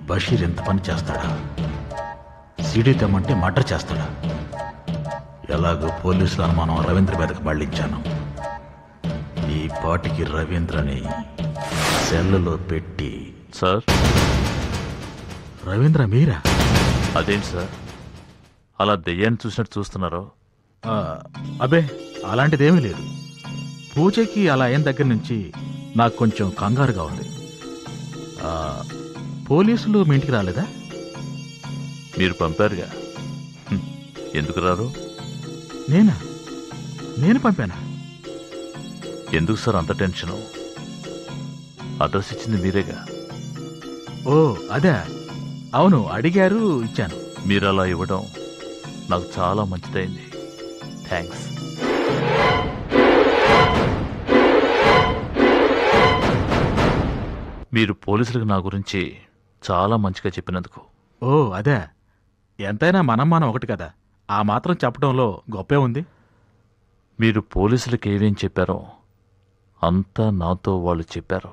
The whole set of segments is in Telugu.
బషీర్ ఎంత పని చేస్తాడా? సీడీ తెమ్మంటే మర్డర్ చేస్తాడా? ఎలాగో పోలీసుల అనుమానం రవీంద్ర మీదకి మళ్లించాను. ఈ పాటికి రవీంద్రని సెల్లులో పెట్టి. సార్, రవీంద్ర మీరా? అదేంటి సార్ అలా దెయ్యాన్ని చూసినట్టు చూస్తున్నారో? అబే, అలాంటిదేమీ లేదు. పూజకి అలా అయిన దగ్గర నుంచి నాకు కొంచెం కంగారుగా ఉంది. పోలీసులు మీ ఇంటికి రాలేదా? మీరు పంపారుగా, ఎందుకు రారు? నేను పంపానా? ఎందుకు సార్ అంత టెన్షను? అడ్రస్ ఇచ్చింది మీరేగా. ఓ అదే, అవును, అడిగారు, ఇచ్చాను. మీరు అలా ఇవ్వడం నాకు చాలా మంచిదైంది. థ్యాంక్స్. మీరు పోలీసులకు నా గురించి చాలా మంచిగా చెప్పినందుకు. ఓ అదే, ఎంతైనా మనం ఒకటి కదా, ఆ మాత్రం చెప్పడంలో గొప్పే ఉంది. మీరు పోలీసులకు ఏమేం చెప్పారో అంతా నాతో వాళ్ళు చెప్పారు.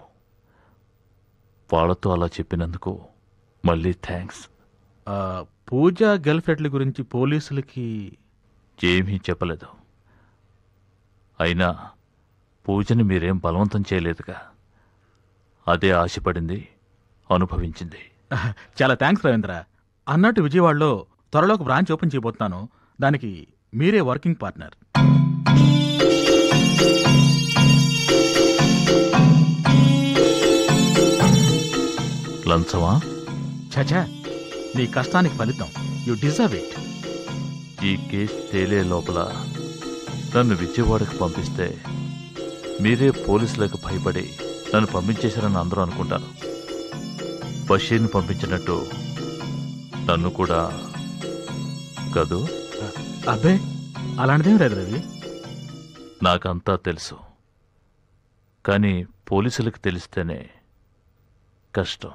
వాళ్ళతో అలా చెప్పినందుకు మళ్ళీ థ్యాంక్స్. పూజ గర్ల్ ఫ్రెండ్ల గురించి పోలీసులకి ఏమీ చెప్పలేదు. అయినా పూజని మీరేం బలవంతం చేయలేదుగా. అదే ఆశపడింది, అనుభవించింది. చాలా థ్యాంక్స్ రవీంద్ర. అన్నట్టు విజయవాడలో త్వరలో ఒక బ్రాంచ్ ఓపెన్ చేయబోతున్నాను. దానికి మీరే వర్కింగ్ పార్ట్నర్. లంచమా? చచా, నీ కష్టానికి ఫలితం. You deserve it. ఈ కేసు తేలే లోపల నన్ను విజయవాడకు పంపిస్తే మీరే పోలీసులకు భయపడి నన్ను పంపించేశారని అందరూ అనుకుంటారు. బషీర్ని పంపించినట్టు నన్ను కూడా కదూ? అబ్బే, అలాంటిదేం లేదు రవి. నాకంతా తెలుసు, కానీ పోలీసులకు తెలిస్తేనే కష్టం.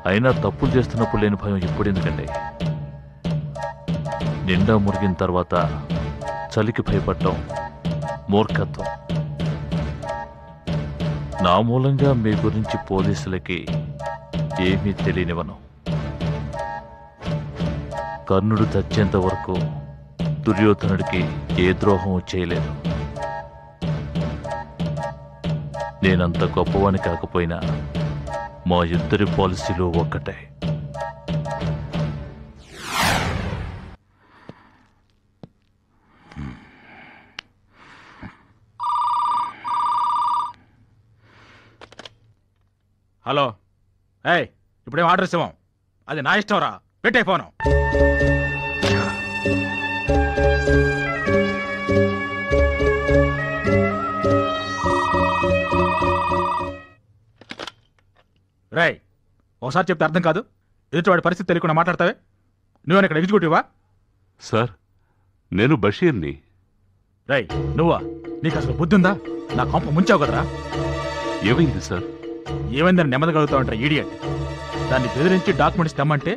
అయినా తప్పులు చేస్తున్నప్పుడు లేని భయం ఇప్పుడు ఎందుకండి? నిండా మురిగిన తర్వాత చలికి భయపడటం మూర్ఖత్వం. నా మూలంగా మీ గురించి పోలీసులకి ఏమీ తెలియనివను. కర్ణుడు చచ్చేంత వరకు దుర్యోధనుడికి ఏ ద్రోహం చేయలేదు. నేనంత గొప్పవాని కాకపోయినా మా ఇద్దరి పాలసీలు ఒక్కటే. హలో, ఏయ్, ఇప్పుడేం ఆర్డర్ ఇస్తాం? అది నా ఇష్టం రా, పెట్టే ఫోను. రేయ్, ఒకసారి చెప్తే అర్థం కాదు. ఎదుటివాడి పరిస్థితి తెలియకుండా మాట్లాడతావే? నువ్వేనా ఇక్కడ ఎగ్జిక్యూటివా? సార్, నేను బషీర్ని. రేయ్, నువ్వా? నీకు అసలు బుద్ధి ఉందా? నా కొంప ముంచావు కదరా. ఏమైంది సార్? ఏమైందని నెమ్మదిగలుగుతావంటారా ఈడియట్? దాన్ని బెదిరించి డాక్యుమెంట్స్ తెమ్మంటే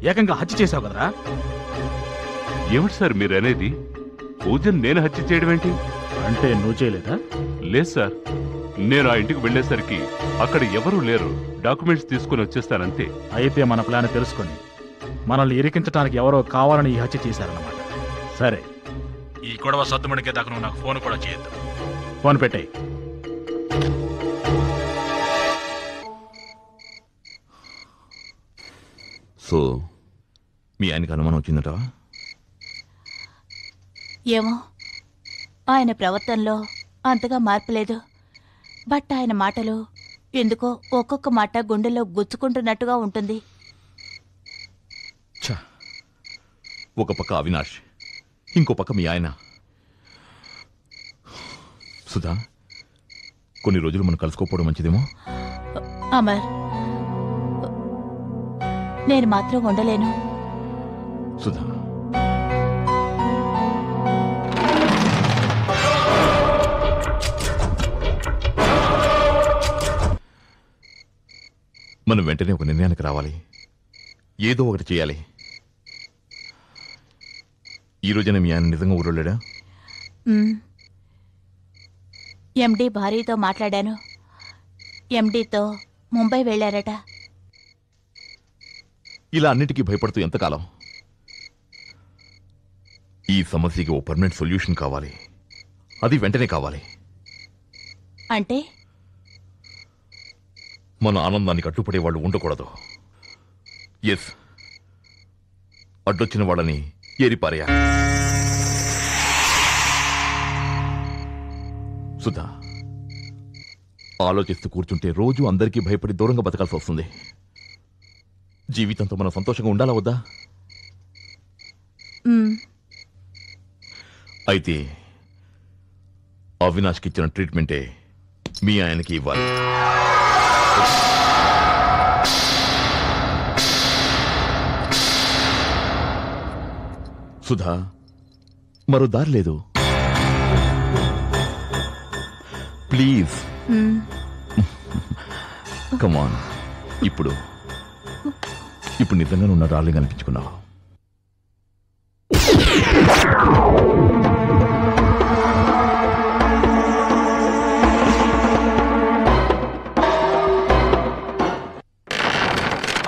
ఏకంగా హత్య చేసావు కదరా. ఏమిటి సార్ మీరు అనేది? పూజను నేను హత్య చేయడం ఏంటి? అంటే నువ్వు చేయలేదా? లేదు సార్, నేను ఆ ఇంటికి వెళ్ళేసరికి అక్కడ ఎవరూ లేరు. డాక్యుమెంట్స్ తీసుకుని వచ్చేస్తానంతే. అయితే మన ప్లాన్ తెలుసుకొని మనల్ని ఇరికించడానికి ఎవరో కావాలని ఈ హత్య చేశారన్నమాట. సరే, ఈ గొడవ సద్దుమణికే దాకా నువ్వు నాకు ఫోన్ కూడా చేయొద్దు. ఫోన్ పెట్టాయి. సో మీ ఆయనకి అనుమానం వచ్చిందట? ఏమో, ఆయన ప్రవర్తనలో అంతగా మార్పు లేదు. బట్ ఆయన మాటలు ఎందుకో ఒక్కొక్క మాట గుండెల్లో గుచ్చుకుంటున్నట్టుగా ఉంటుంది. ఒక పక్క అవినాష్, ఇంకో పక్క మీ ఆయన. సుధా, కొన్ని రోజులు మనం కలుసుకోపోవడం మంచిదేమో. అమర్, నేను మాత్రం ఉండలేను. సుధా, మనం వెంటనే ఒక నిర్ణయానికి రావాలి. ఏదో ఒకటి చేయాలి. ఈ రోజున మీ ఆయన నిజంగా ఊరలేడా? ఎండి భార్యతో మాట్లాడాను. ఎండీతో ముంబై వెళ్లారట. ఇలా అన్నిటికీ భయపడుతూ ఎంతకాలం? ఈ సమస్యకి ఓ పర్మనెంట్ సొల్యూషన్ కావాలి. అది వెంటనే కావాలి. అంటే మన ఆనందానికి అడ్డుపడే వాళ్ళు ఉండకూడదు. ఎస్, అడ్డొచ్చిన వాళ్ళని ఏరిపారేయాలి. సుధా, ఆలోచిస్తూ కూర్చుంటే రోజు అందరికీ భయపడి దూరంగా బతకాల్సి వస్తుంది. జీవితంతో మనం సంతోషంగా ఉండాలా వద్దా? అయితే అవినాష్కి ఇచ్చిన ట్రీట్మెంటే మీ ఆయనకి ఇవ్వాలి. సుధా, మరో దారి లేదు. Please come on. ఇప్పుడు నిజంగా ఉన్న డార్లింగ్ అనిపించుకున్నావు.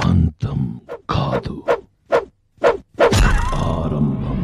అంతం కాదు, ఆరంభం.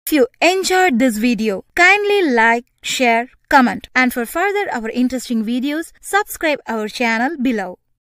If you enjoyed this video, kindly like, share, comment, and for further our interesting videos, subscribe our channel below.